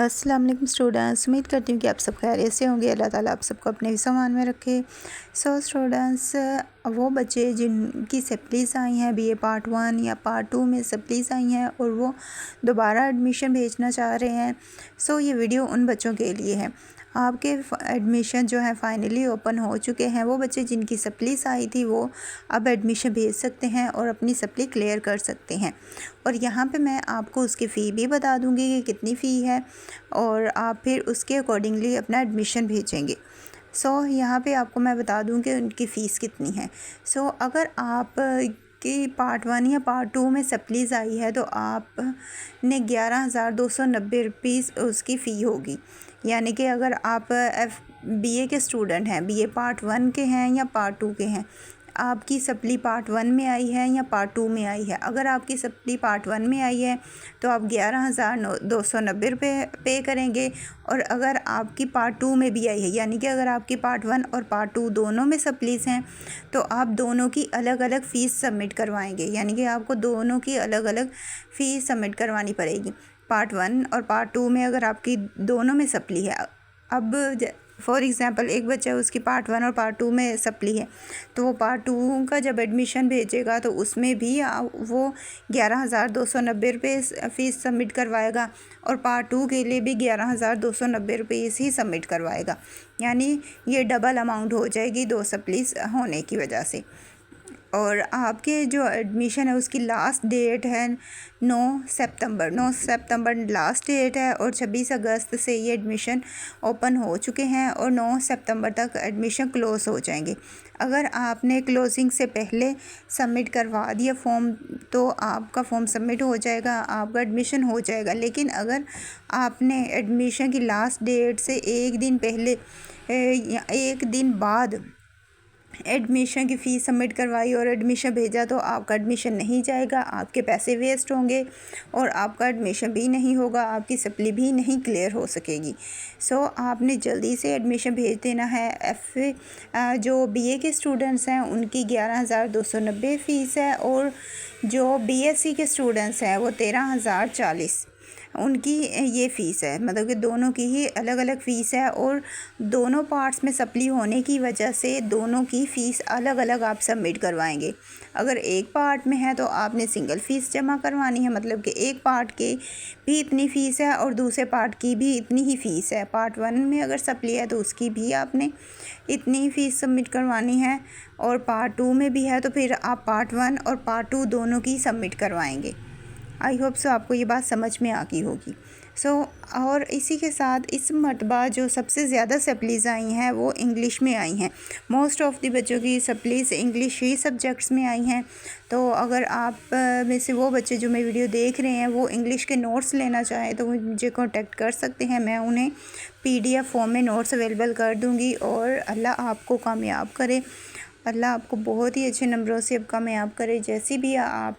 अस्सलाम वालेकुम स्टूडेंट्स, उम्मीद करती हूँ कि आप सब खैरियत से होंगे। अल्लाह ताला आप सबको अपने सामान में रखे। स्टूडेंट्स, वो बच्चे जिनकी सप्लीज़ आई हैं बीए पार्ट 1 या पार्ट 2 में सप्लीज़ आई हैं और वो दोबारा एडमिशन भेजना चाह रहे हैं, ये वीडियो उन बच्चों के लिए है। आपके एडमिशन जो है फ़ाइनली ओपन हो चुके हैं। वो बच्चे जिनकी सप्लीज़ आई थी वो अब एडमिशन भेज सकते हैं और अपनी सप्ली क्लियर कर सकते हैं। और यहाँ पे मैं आपको उसकी फ़ी भी बता दूँगी कि कितनी फ़ी है और आप फिर उसके अकॉर्डिंगली अपना एडमिशन भेजेंगे। यहाँ पे आपको मैं बता दूँ कि उनकी फ़ीस कितनी है। अगर आप कि पार्ट 1 या पार्ट 2 में सप्लीज़ आई है तो आपने 11,290 रुपीज़ उसकी फ़ी होगी। यानी कि अगर आप बीए के स्टूडेंट हैं, बीए पार्ट 1 के हैं या पार्ट 2 के हैं, आपकी सप्ली पार्ट 1 में आई है या पार्ट 2 में आई है। अगर आपकी सप्ली पार्ट 1 में आई है तो आप 11,290 रुपये पे करेंगे। और अगर आपकी पार्ट 2 में भी आई है, यानी कि अगर आपकी पार्ट 1 और पार्ट 2 दोनों में सप्लीज़ हैं तो आप दोनों की अलग अलग फ़ीस सबमिट करवाएंगे। यानी कि आपको दोनों की अलग अलग फ़ीस सबमिट करवानी पड़ेगी। पार्ट 1 और पार्ट 2 में अगर आपकी दोनों में सप्ली है, अब फॉर एग्ज़ाम्पल एक बच्चा उसकी पार्ट 1 और पार्ट 2 में सप्ली है तो वो पार्ट 2 का जब एडमिशन भेजेगा तो उसमें भी वो 11,290 रुपये फ़ीस सबमिट करवाएगा और पार्ट 2 के लिए भी 11,290 रुपये ही सबमिट करवाएगा। यानी ये डबल अमाउंट हो जाएगी 2 सप्लीज़ होने की वजह से। और आपके जो एडमिशन है उसकी लास्ट डेट है 9 सितंबर लास्ट डेट है और 26 अगस्त से ये एडमिशन ओपन हो चुके हैं और 9 सितंबर तक एडमिशन क्लोज़ हो जाएंगे। अगर आपने क्लोजिंग से पहले सबमिट करवा दिया फॉर्म तो आपका फॉर्म सबमिट हो जाएगा, आपका एडमिशन हो जाएगा। लेकिन अगर आपने एडमिशन की लास्ट डेट से एक दिन पहले या एक दिन बाद एडमिशन की फ़ीस सबमिट करवाई और एडमिशन भेजा तो आपका एडमिशन नहीं जाएगा, आपके पैसे वेस्ट होंगे और आपका एडमिशन भी नहीं होगा, आपकी सप्ली भी नहीं क्लियर हो सकेगी। आपने जल्दी से एडमिशन भेज देना है। जो बीए के स्टूडेंट्स हैं उनकी 11,290 फ़ीस है और जो बीएससी के स्टूडेंट्स हैं वो 13,040 उनकी ये फ़ीस है। मतलब कि दोनों की ही अलग अलग फ़ीस है और दोनों पार्ट्स में सप्ली होने की वजह से दोनों की फ़ीस अलग अलग आप सबमिट करवाएंगे। अगर एक पार्ट में है तो आपने सिंगल फ़ीस जमा करवानी है, मतलब कि एक पार्ट की भी इतनी फ़ीस है और दूसरे पार्ट की भी इतनी ही फ़ीस है। पार्ट 1 में अगर सप्ली है तो उसकी भी आपने इतनी फ़ीस सबमिट करवानी है और पार्ट 2 में भी है तो फिर आप पार्ट 1 और पार्ट 2 दोनों की सबमिट करवाएंगे। आई होप आपको ये बात समझ में आ गई होगी। और इसी के साथ इस मरतबा जो सबसे ज़्यादा सप्लीज़ आई हैं वो इंग्लिश में आई हैं। मोस्ट ऑफ़ द बच्चों की सप्लीज़ इंग्लिश ही सब्जेक्ट्स में आई हैं। तो अगर आप में से वो बच्चे जो मेरी वीडियो देख रहे हैं वो इंग्लिश के नोट्स लेना चाहें तो मुझे कांटेक्ट कर सकते हैं। मैं उन्हें PDF फॉर्म में नोट्स अवेलेबल कर दूँगी और अल्लाह आपको कामयाब करे। अल्लाह आपको बहुत ही अच्छे नंबरों से अब कामयाब करे। जैसी भी आप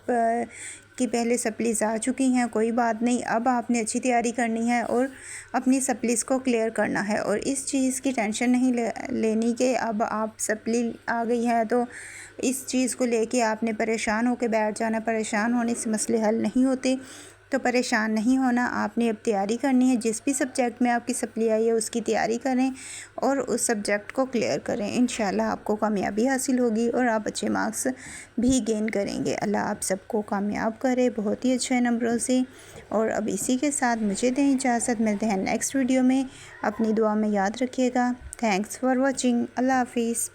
कि पहले सप्लीज़ आ चुकी हैं कोई बात नहीं, अब आपने अच्छी तैयारी करनी है और अपनी सप्लीज़ को क्लियर करना है और इस चीज़ की टेंशन नहीं लेनी कि अब आप सप्ली आ गई है तो इस चीज़ को लेके आपने परेशान होकर बैठ जाना। परेशान होने से मसले हल नहीं होते, तो परेशान नहीं होना। आपने अब तैयारी करनी है, जिस भी सब्जेक्ट में आपकी सप्ली आई है उसकी तैयारी करें और उस सब्जेक्ट को क्लियर करें। इंशाल्लाह आपको कामयाबी हासिल होगी और आप अच्छे मार्क्स भी गेन करेंगे। अल्लाह आप सबको कामयाब करे बहुत ही अच्छे नंबरों से। और अब इसी के साथ मुझे दें इजाज़त, मिलते हैं नेक्स्ट वीडियो में। अपनी दुआ में याद रखिएगा। Thanks for watching. अल्लाह हाफिज़।